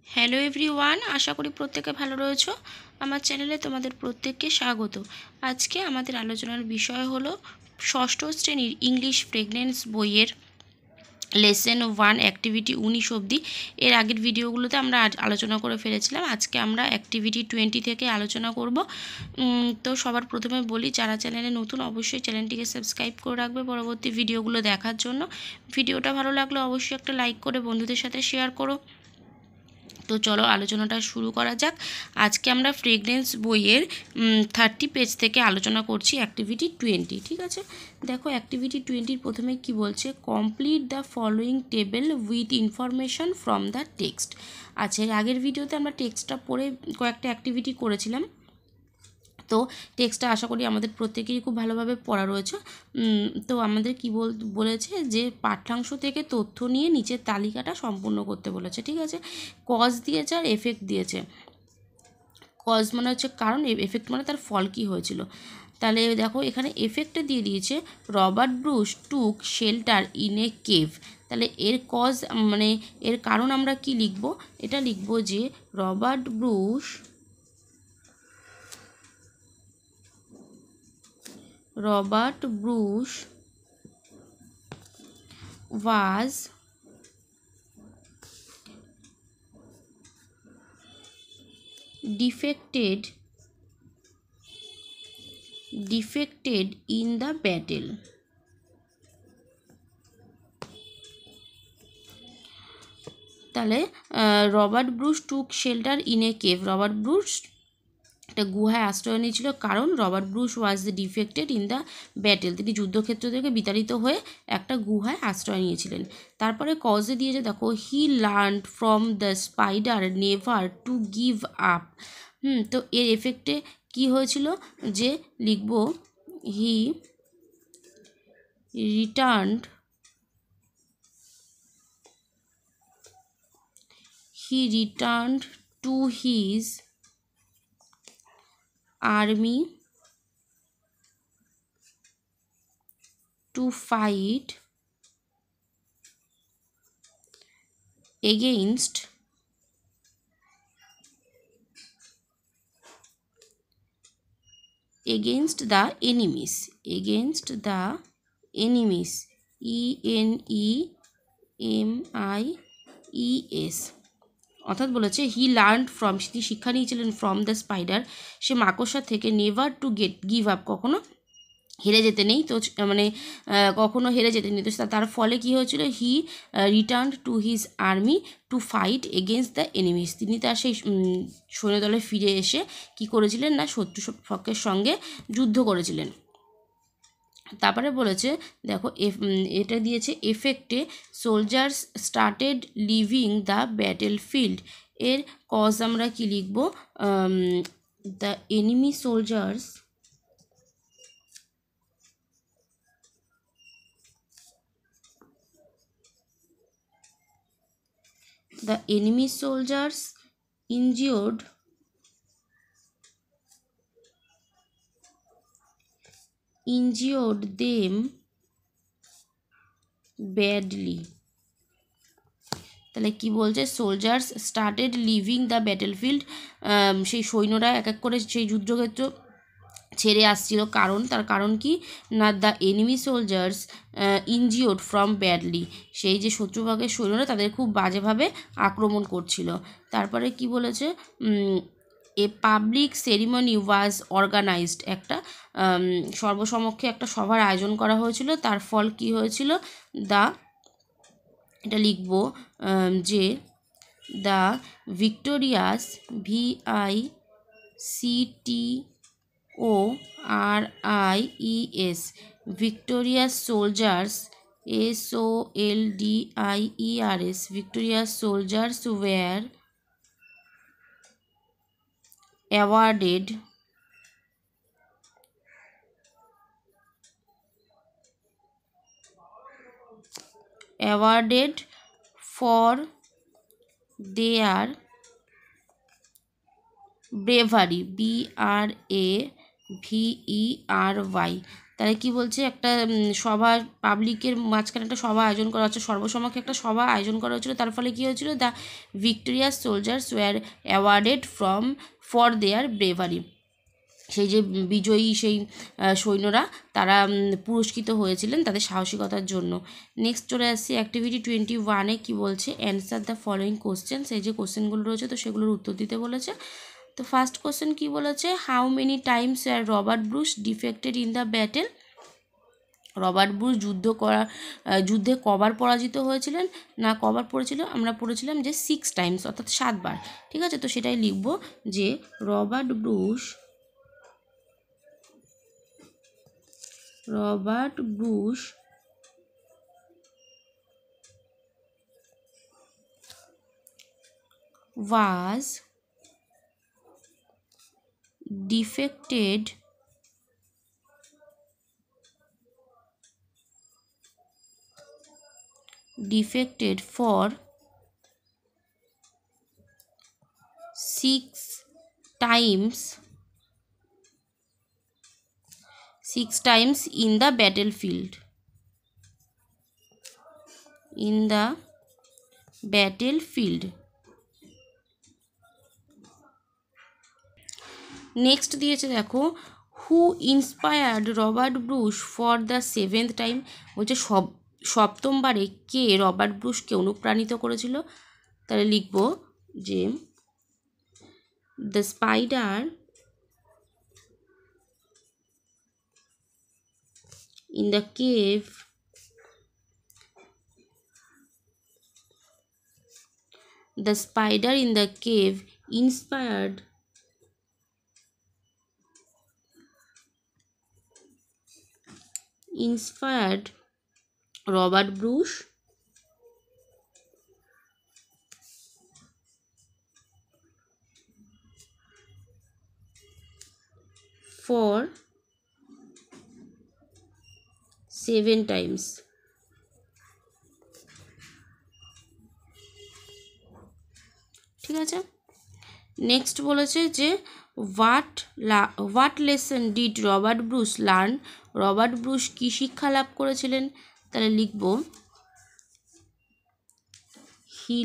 Hello everyone, আশা করি প্রত্যেকে ভালো রয়েছো। আমার চ্যানেলে তোমাদের প্রত্যেককে স্বাগত। আজকে আমাদের আলোচনার বিষয় হলো ষষ্ঠ শ্রেণীর ইংলিশ প্রেগন্যান্স বইয়ের লেসন 1 অ্যাক্টিভিটি 19 অবধি। এর আগের ভিডিওগুলোতে আমরা আলোচনা করে ফেলেছিলাম। আজকে আমরা অ্যাক্টিভিটি 20 থেকে আলোচনা করব। তো সবার প্রথমে বলি, যারা চ্যানেলে নতুন অবশ্যই চ্যানেলটিকে সাবস্ক্রাইব করে রাখবে পরবর্তী ভিডিওগুলো দেখার জন্য। ভিডিওটা ভালো লাগলে অবশ্যই একটা লাইক করে বন্ধুদের সাথে শেয়ার করো। তো চলো আলোচনাটা শুরু করা যাক। আজকে আমরা ফ্রেগরেন্স বইয়ের 30 পেজ থেকে আলোচনা করছি অ্যাক্টিভিটি 20। ঠিক আছে, দেখো অ্যাক্টিভিটি 20-র প্রথমে কি বলছে, complete the following table with information from the text. আচ্ছা, এর আগের ভিডিওতে আমরা টেক্সটটা পড়ে কয়েকটা অ্যাক্টিভিটি করেছিলাম। তো টেক্সটটা আশা করি আমাদের প্রত্যেকেরই খুব ভালোভাবে পড়া রয়েছে। তো আমাদের কি বলেছে যে পাঠ্যাংশ থেকে তথ্য নিয়ে নিচের তালিকাটা সম্পূর্ণ করতে বলেছে। ঠিক আছে, কজ দিয়েছে আর এফেক্ট দিয়েছে। কজ মানে হচ্ছে কারণ, এফেক্ট মানে তার ফল কী হয়েছিল। তাহলে দেখো এখানে এফেক্টে দিয়ে দিয়েছে Robert Bruce took shelter in a cave. তাহলে এর কজ মানে এর কারণ আমরা কি লিখব, এটা লিখব যে Robert Bruce was defected in the battle. তাহলে Robert Bruce took shelter in a cave, Robert Bruce একটা গুহায় আশ্রয় নিয়েছিল, কারণ Robert Bruce was defected in the battle, তিনি যুদ্ধক্ষেত্র থেকে বিতাড়িত হয়ে একটা গুহায় আশ্রয় নিয়েছিলেন। তারপরে কজে দিয়েছে দেখো, he learned from the spider never to give up. তো এর এফেক্টে কি হয়েছিল, যে লিখব he returned to his army to fight against the enemies, ENEMIES। অর্থাৎ বলেছে হি লার্নড ফ্রম, তিনি শিক্ষা নিয়েছিলেন ফ্রম দ্য স্পাইডার, সে মাকড়সা থেকে, নেভার টু গিভ আপ, কখনো হেরে যেতে নেই। তো মানে কখনো হেরে যেতে নেই। তো তার ফলে কী হয়েছিল, he return to his army to fight against the enemies, তিনি তার সেই সৈন্যদলে ফিরে এসে কি করেছিলেন না, শত্রু পক্ষের সঙ্গে যুদ্ধ করেছিলেন। তারপরে বলেছে দেখো এটা দিয়েছে এফেক্টে soldiers started leaving the battle field. এর কজ আমরা কি লিখব, the enemy soldiers injured them badly। তাহলে কি বলছে, soldiers started leaving the battlefield, সেই সৈন্যরা এক এক করে সেই যুদ্ধক্ষেত্র ছেড়ে আসছিল, তার কারণ কি না, the enemy soldiers injured from badly, সেই যে শত্রুভাগের সৈন্যরা তাদের খুব বাজেভাবে আক্রমণ করছিল। তারপরে কি বলেছে, a public ceremony was organised, একটা সর্বসমক্ষে একটা সভার আয়োজন করা হয়েছিল, তার ফল কি হয়েছিল, এটা লিখব যে the victorious VICTORIES victorious soldiers SOLDIERS victorious soldiers were awarded for their bravery, BRAVERY। তাহলে কি বলছে, একটা সভা, পাবলিকের মাঝখানে একটা সভা আয়োজন করা হচ্ছে, সর্বসমক্ষে একটা সভা আয়োজন করা হচ্ছিলো। তার ফলে কী হয়েছিল, the victorious soldiers were awarded for their bravery. সেই যে বিজয়ী সেই সৈন্যরা তারা পুরস্কৃত হয়েছিলেন তাদের সাহসিকতার জন্য। নেক্সট চলে আসছি অ্যাক্টিভিটি 21-এ কী বলছে, অ্যান্সার দ্য ফলোয়িং কোশ্চেন। সেই যে কোশ্চেনগুলো রয়েছে তো সেগুলোর উত্তর দিতে বলেছে। তো ফার্স্ট কোশ্চেন কী বলেছে, how many times were Robert Bruce defected in the battle. Robert Bruce যুদ্ধে কবার পরাজিত হয়েছিলেন না কবার পড়েছিল, আমরা পড়েছিলাম যে 6 টাইমস, অর্থাৎ 7 বার। ঠিক আছে, তো সেটাই লিখব যে Robert Bruce was defected for 6 times in the battlefield. Next দিয়েছে দেখো, who inspired Robert Bruce for the 7th time. বলছে সপ্তমবারে কে রবার্ট ব্রুসকে অনুপ্রাণিত করেছিল। তাহলে লিখব যে the spider in the cave inspired Robert Bruce for 7 times. ঠিক আছে, নেক্সট বলেছে যে what lesson did Robert Bruce learn. Robert Bruce কী শিক্ষা লাভ করেছিলেন। তাহলে লিখব হি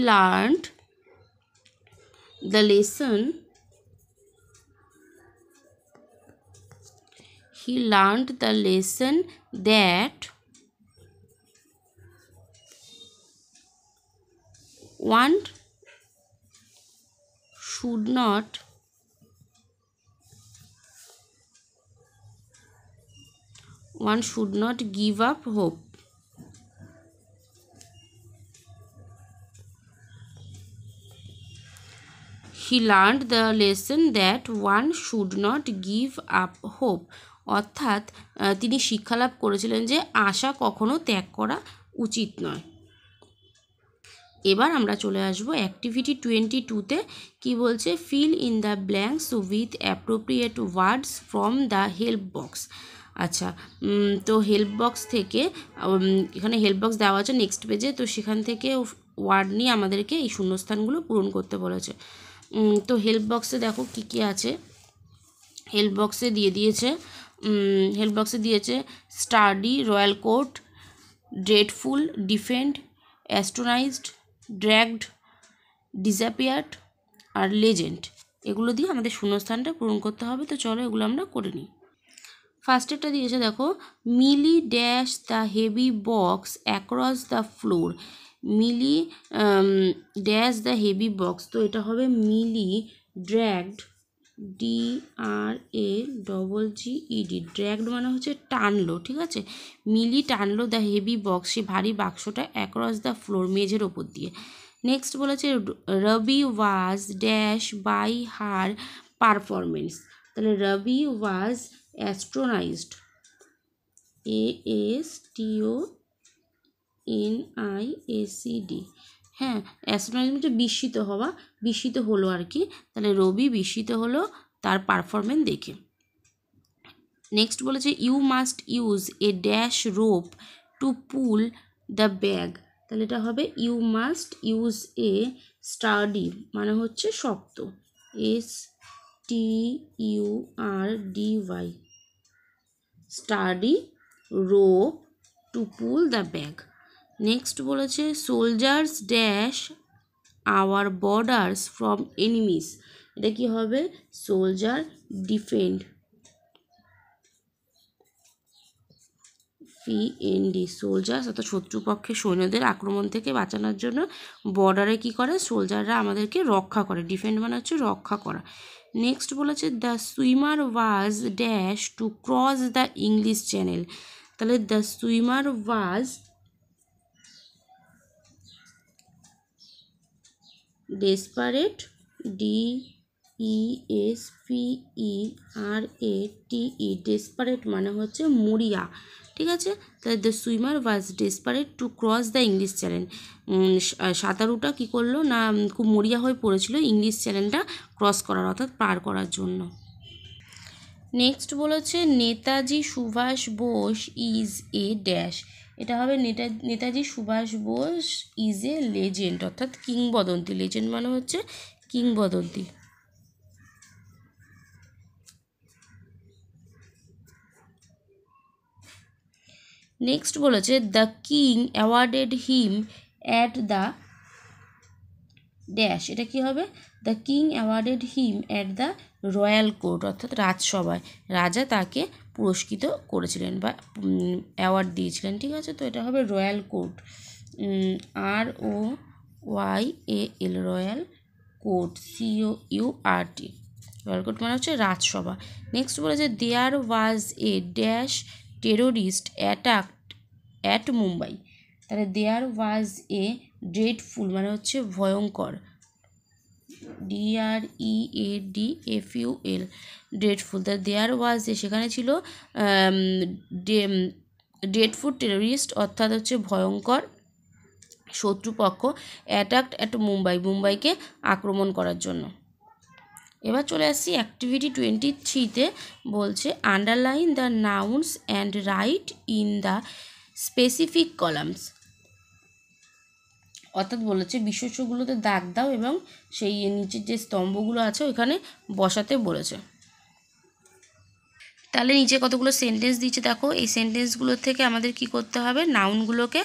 learned the lesson that one should not give up hope. He learned the lesson that one should not give up hope. অর্থাৎ তিনি শিক্ষালাভ করেছিলেন যে আশা কখনো ত্যাগ করা উচিত নয়। এবার আমরা চলে আসবো অ্যাক্টিভিটি 22-তে। কি বলছে, fill in the blanks with appropriate words from the help box. আচ্ছা, তো হেল্প বক্স থেকে এখানে হেল্প বক্স দেওয়া আছে নেক্সট পেজে, তো সেখান থেকে ওয়ার্ড নিয়ে আমাদেরকে এই শূন্যস্থানগুলো পূরণ করতে বলেছে। তো হেল্প বক্সে দেখো কি কি আছে। হেল্প বক্সে দিয়েছে sturdy, royal court, dreadful, defend, astonished, dragged, disappeared আর লেজেন্ড। এগুলো দিয়ে আমাদের শূন্যস্থানটা পূরণ করতে হবে। তো চলো এগুলো আমরা করে নিই। ফার্স্টেরটা দিয়েছে দেখো, Milly dash the heavy box across the floor. Milly dash the heavy box, তো এটা হবে মিলি ড্র্যাগড, DRAGGED, ড্র্যাগড মানে হচ্ছে টানলো। ঠিক আছে, মিলি টানলো দ্য হেভি বক্স, সে ভারী বাক্সটা অ্যাক্রস দ্য ফ্লোর, মেঝের ওপর দিয়ে। নেক্সট বলেছে Ravi was dash by her performance. তাহলে রবি ওয়াজ অ্যাস্ট্রোনাইজড, ASTONIACD। হ্যাঁ, অ্যাস্ট্রোনাইজ মানে বিস্মিত হলো আর কি। তাহলে রবি বিস্মিত হলো তার পারফরমেন্স দেখে। নেক্সট বলেছে you must use a dash rope to pull the bag. তাহলে এটা হবে you must use a sturdy মানে হচ্ছে শক্ত, STURDY, sturdy rope to pull the bag. Next বলেছে soldiers dash our borders from enemies, এটা কি হবে সোলজার ডিফেন্ড, PND, সোলজার্স অর্থাৎ শত্রুপক্ষের সৈন্যদের আক্রমণ থেকে বাঁচানোর জন্য বর্ডারে কি করে সোলজাররা আমাদেরকে রক্ষা করে, ডিফেন্ড মানে হচ্ছে রক্ষা করা। নেক্সট বলেছে the swimmer was dash to cross the English channel, তাহলে the swimmer was desperate, DESPERATE, desperate মানে হচ্ছে মরিয়া, ঠিক আছে। তাহলে the swimmer was desperate to cross the English channel, সাঁতারুটা কী করলো না খুব মরিয়া হয়ে পড়েছিল ইংলিশ চ্যানেলটা ক্রস করার অর্থাৎ পার করার জন্য। নেক্সট বলেছে Netaji Subhash Bose is a dash, এটা হবে Netaji Subhash Bose is a legend অর্থাৎ কিংবদন্তি, লেজেন্ড মানে হচ্ছে কিংবদন্তি। নেক্সট বলেছে the king awarded him at the dash, এটা কি হবে the king awarded him at the royal court অর্থাৎ রাজসভায় রাজা তাকে পুরস্কৃত করেছিলেন বা অ্যাওয়ার্ড দিয়েছিলেন, ঠিক আছে। তো এটা হবে royal court, ROYAL, royal court, COURT, royal court মানে হচ্ছে রাজসভা। নেক্সট বলেছে there was a dash terrorist attack at Mumbai, তাহলে দেয়ার ওয়াজ এ ড্রেডফুল মানে হচ্ছে ভয়ঙ্কর, DREADFUL, ড্রেডফুল, তাহলে দেয়ার ওয়াজ এ সেখানে ছিল ড্রেডফুল টেরোরিস্ট অর্থাৎ হচ্ছে ভয়ঙ্কর শত্রুপক্ষ, অ্যাটাকড অ্যাট মুম্বাই, মুম্বাইকে আক্রমণ করার জন্য। এবার চলে আসছি অ্যাক্টিভিটি 23-তে, বলছে underline the nouns and right in the specific columns, অর্থাৎ বলেছে বিশেষ্যগুলোতে দাগ দাও এবং সেই নিচের যে স্তম্ভগুলো আছে ওইখানে বসাতে বলেছে। তাহলে নিচে কতগুলো সেন্টেন্স দিচ্ছে দেখো, এই সেন্টেন্সগুলো থেকে আমাদের কি করতে হবে নাউনগুলোকে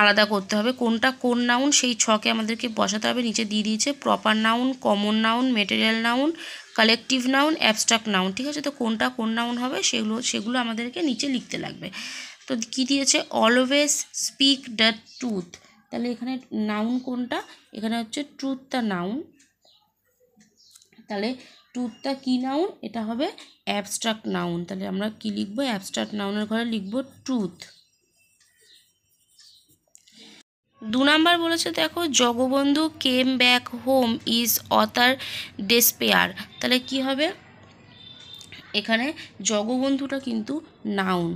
আলাদা করতে হবে, কোনটা কোন নাউন সেই ছকে আমাদেরকে বসাতে হবে। নিচে দিয়ে দিয়েছে proper noun, common noun, material noun, collective noun, abstract noun, ঠিক আছে। তো কোনটা কোন নাউন হবে সেগুলো আমাদেরকে নিচে লিখতে লাগবে। তো কি দিয়েছে অলওয়েজ স্পিক দ্য ট্রুথ, তাহলে এখানে নাউন কোনটা, এখানে হচ্ছে ট্রুথ দ্য নাউন, তাহলে ট্রুথটা কি নাউন, এটা হবে অ্যাবস্ট্রাক্ট নাউন, তাহলে আমরা কি লিখবো অ্যাবস্ট্রাক্ট নাউনের ঘরে লিখবো ট্রুথ। 2 নাম্বার বলেছে দেখো Jagabandhu came back home is other despair, তাহলে কি হবে এখানে জগবন্ধুটা কিন্তু নাউন,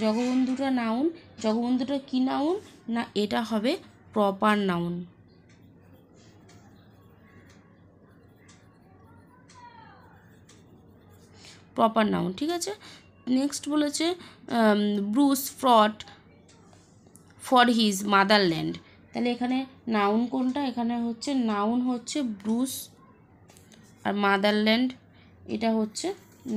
জগবন্ধুটা নাউন, জগবন্ধুটা কি নাউন না এটা হবে প্রপার নাউন, প্রপার নাউন, ঠিক আছে। নেক্সট বলেছে Bruce fought for his motherland, তাহলে এখানে নাউন কোনটা, এখানে হচ্ছে নাউন হচ্ছে ব্রুস আর মাদারল্যান্ড এটা হচ্ছে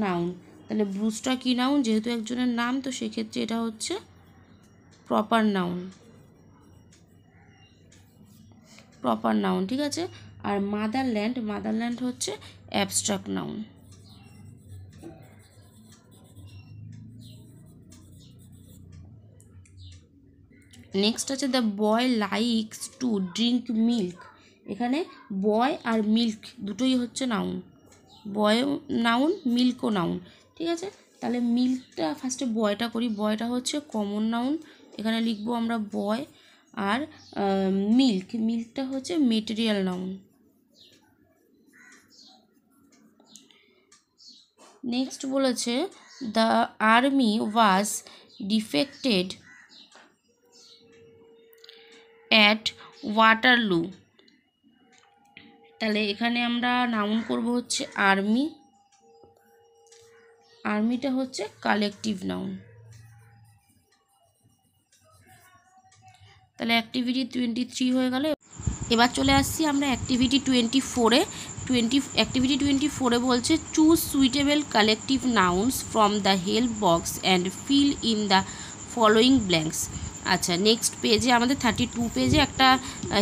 নাউন, তাহলে ব্রুসটা কি নাউন যেহেতু একজনের নাম, তো সেক্ষেত্রে এটা হচ্ছে প্রপার নাউন, প্রপার নাউন, ঠিক আছে। আর মাদারল্যান্ড হচ্ছে অ্যাবস্ট্রাক্ট নাউন। নেক্সট আছে the boy likes to drink milk, এখানে বয় আর মিল্ক দুটোই হচ্ছে নাউন, বয় নাউন মিল্কও নাউন, ঠিক আছে। তাহলে মিল্কটা ফার্স্টে বয়টা করি, বয়টা হচ্ছে কমন নাউন, এখানে লিখবো আমরা বয়, আর মিল্কটা হচ্ছে মেটেরিয়াল নাউন। নেক্সট বলেছে the army was defected at Waterloo, তাহলে এখানে আমরা নাউন করব হচ্ছে আর্মি, আর্মিটা হচ্ছে কালেকটিভ নাউন। তাহলে অ্যাক্টিভিটি 23 হয়ে গেল। এবার চলে আসছি আমরা অ্যাক্টিভিটি 24-এ। অ্যাক্টিভিটি 24-এ বলছে choose suitable collective nouns from the help box and fill in the following blanks. আচ্ছা, নেক্সট পেজে আমাদের 32 পেজে একটা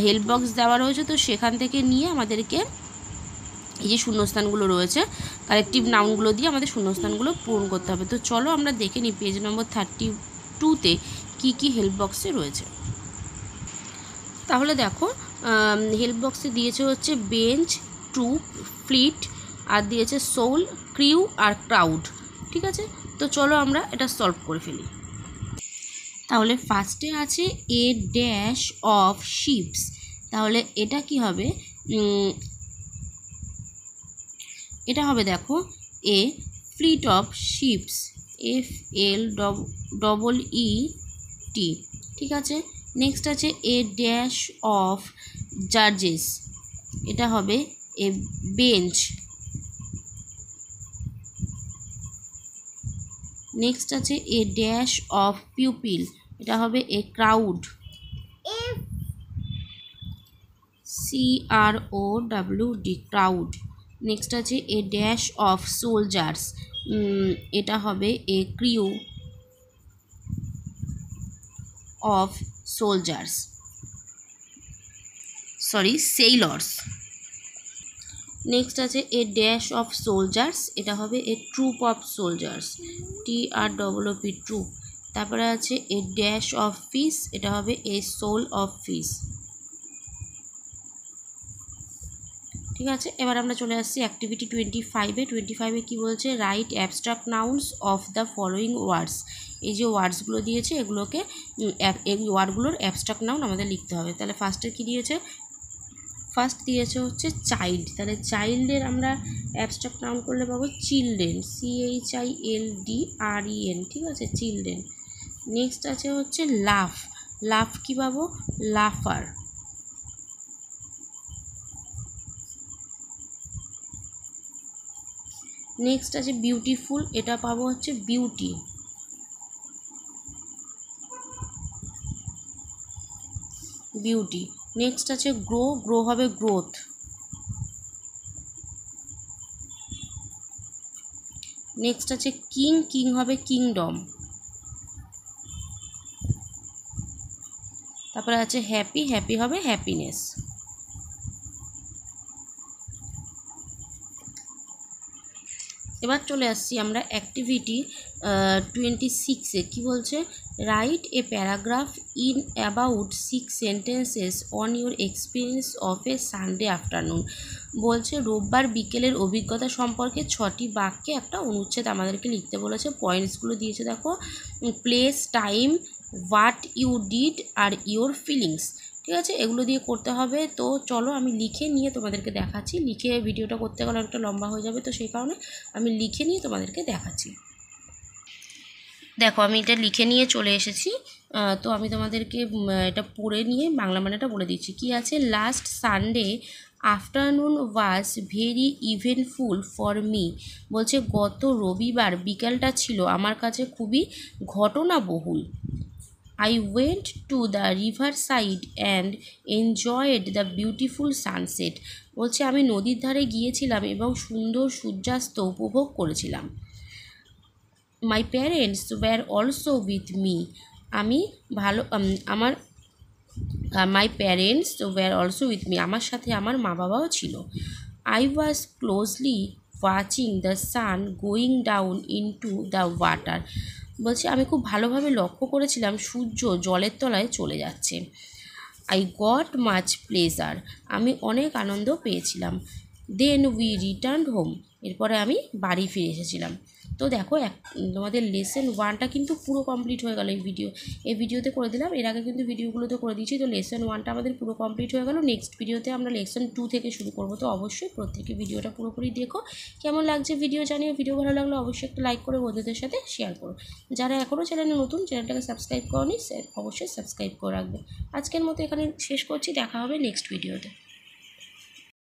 হেল্প বক্স দেওয়া রয়েছে, তো সেখান থেকে নিয়ে আমাদেরকে এই যে শূন্যস্থানগুলো রয়েছে কালেকটিভ নাউনগুলো দিয়ে আমাদের শূন্যস্থানগুলো পূরণ করতে হবে। তো চলো আমরা দেখে নিই পেজ নম্বর 32-তে কী কী হেল্প বক্সে রয়েছে। তাহলে দেখো, হেল্প বক্সে দিয়েছে হচ্ছে বেঞ্চ, ট্রুপ, ফ্লিট, আর দিয়েছে সোল, ক্রিউ আর ক্রাউড। ঠিক আছে, তো চলো আমরা এটা সলভ করে ফেলি। তাহলে ফার্স্টে আছে এ ড্যাশ অফ শিপস। তাহলে এটা কি হবে? এটা হবে দেখো এ ফ্লিট অফ শিপস, FLEET। ঠিক আছে, নেক্সট আছে এ ড্যাশ অফ জাজেস। এটা হবে এ বেঞ্চ। নেক্সট আছে এ ড্যাশ অফ পিউপিল। এটা হবে a crowd, CROWD, crowd. Next আছে এ ড্যাশ অফ সোলজার্স। এটা হবে a crew of soldiers, sailors. Next আছে এ ড্যাশ অফ সোলজার্স। এটা হবে a troop of soldiers, TROOP, troop. তারপরে আছে এ ড্যাশ অফ ফিশ। এটা হবে এ সোল অফ ফিশ। ঠিক আছে, এবার আমরা চলে আসছি অ্যাক্টিভিটি 25-এ। 25-এ কী বলছে? Right abstract nouns of the following words. এই যে ওয়ার্ডসগুলো দিয়েছে এগুলোকে, এই ওয়ার্ডগুলোর অ্যাবস্ট্রাক্ট নাউন আমাদের লিখতে হবে। তাহলে ফার্স্টে কী দিয়েছে? ফার্স্ট দিয়েছে হচ্ছে চাইল্ড। তাহলে চাইল্ডের আমরা অ্যাবস্ট্রাক্ট নাউন করলে পাবো চিলড্রেন, CHILDREN। ঠিক আছে, চিলড্রেন। নেক্সট আছে হচ্ছে লাফ। লাফ কী পাবো? লাফার। নেক্সট আছে বিউটিফুল। এটা পাবো হচ্ছে বিউটি। বিউটি। নেক্সট আছে গ্রো। গ্রো হবে গ্রোথ। নেক্সট আছে কিং। কিং হবে কিংডম। তারপরে আছে হ্যাপি। হ্যাপি হবে হ্যাপিনেস। এবার চলে আসছি আমরা অ্যাক্টিভিটি 26-এ। কী বলছে? Write a paragraph in about 6 sentences on your experience of A Sunday afternoon. বলছে রোববার বিকেলের অভিজ্ঞতা সম্পর্কে 6টি বাক্যে একটা অনুচ্ছেদ আমাদেরকে লিখতে বলেছে। পয়েন্টসগুলো দিয়েছে দেখো, place, time, what you did আর ইউর ফিলিংস। ঠিক আছে, এগুলো দিয়ে করতে হবে। তো চলো আমি লিখে নিয়ে তোমাদেরকে দেখাচ্ছি। লিখে ভিডিওটা করতে গেলে অনেকটা লম্বা হয়ে যাবে, তো সেই কারণে আমি লিখে নিয়ে তোমাদেরকে দেখাচ্ছি। দেখো, আমি এটা লিখে নিয়ে চলে এসেছি। তো আমি তোমাদেরকে এটা পড়ে নিয়ে বাংলা মানেটা বলে দিচ্ছি। কি আছে? Last Sunday afternoon was very eventful for me. বলছে গত রবিবার বিকালটা ছিল আমার কাছে খুবই ঘটনাবহুল। I went to the riverside and enjoyed the beautiful sunset. বলছে আমি নদীর ধারে গিয়েছিলাম এবং সুন্দর সূর্যাস্ত উপভোগ করেছিলাম। My parents were also with me. আমি ভালো আমার my parents were also with me. আমার সাথে আমার মা বাবাও ছিল। I was closely watching the sun going down into the water. বলছে আমি খুব ভালোভাবে লক্ষ্য করেছিলাম সূর্য জলের তলায় চলে যাচ্ছে। I got much pleasure. আমি অনেক আনন্দ পেয়েছিলাম। Then we return home. এরপরে আমি বাড়ি ফিরে এসেছিলাম। তো দেখো, তোমাদের লেসন 1টা কিন্তু পুরো কমপ্লিট হয়ে গেল। এই ভিডিওতে করে দিলাম। এর আগে কিন্তু ভিডিওগুলোতে করে দিয়েছি। তো লেসন 1টা আমাদের পুরো কমপ্লিট হয়ে গেল। নেক্সট ভিডিওতে আমরা লেসন 2 থেকে শুরু করব। তো অবশ্যই প্রত্যেকে ভিডিওটা পুরোপুরি দেখো। কেমন লাগছে ভিডিও জানিও। ভিডিও ভালো লাগলে অবশ্যই একটা লাইক করে বন্ধুদের সাথে শেয়ার করো। যারা এখনও চ্যানেলে নতুন, চ্যানেলটাকে সাবস্ক্রাইব করনি, অবশ্যই সাবস্ক্রাইব করে রাখবে। আজকের মতো এখানে শেষ করছি। দেখা হবে নেক্সট ভিডিওতে।